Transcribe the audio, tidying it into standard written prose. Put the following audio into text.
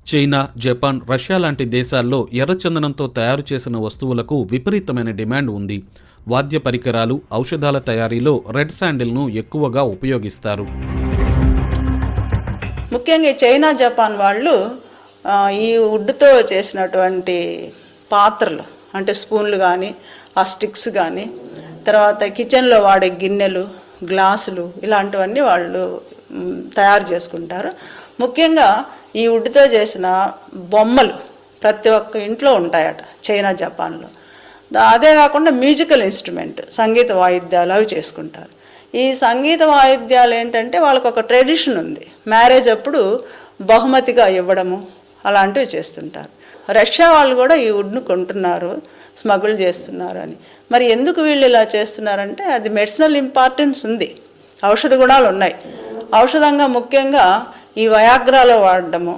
China, Japan, Russia లాంటి దేశాల్లో ఎర్రచందనంతో తయారు చేసిన వస్తువులకు విపరీతమైన డిమాండ్ ఉంది. వాద్య పరికరాలు, ఔషధాల తయారీలో రెడ్ శాండిల్ను ఎక్కువగా ఉపయోగిస్తారు. ముఖ్యంగా చైనా, జపాన్ వాళ్ళు ఈ వుడ్తో చేసినటువంటి పాత్రలు అంటే స్పూన్లు కానీ, ఆ స్టిక్స్ కానీ, తర్వాత కిచెన్లో వాడే గిన్నెలు, గ్లాసులు ఇలాంటివన్నీ వాళ్ళు తయారు చేసుకుంటారు. ముఖ్యంగా ఈ వుడ్తో చేసిన బొమ్మలు ప్రతి ఒక్క ఇంట్లో ఉంటాయట చైనా, జపాన్లో. అదే కాకుండా మ్యూజికల్ ఇన్స్ట్రుమెంట్, సంగీత వాయిద్యాలు అవి చేసుకుంటారు. ఈ సంగీత వాయిద్యాలు ఏంటంటే వాళ్ళకు ఒక ట్రెడిషన్ ఉంది. మ్యారేజ్ అప్పుడు బహుమతిగా ఇవ్వడము అలాంటివి చేస్తుంటారు. రష్యా వాళ్ళు కూడా ఈ వుడ్ను కొంటున్నారు, స్మగుల్ చేస్తున్నారు అని. మరి ఎందుకు వీళ్ళు ఇలా చేస్తున్నారంటే అది మెడిసినల్ ఇంపార్టెన్స్ ఉంది, ఔషధ గుణాలు ఉన్నాయి. ఔషధంగా ముఖ్యంగా ఈ వయాగ్రాలో వాడడము,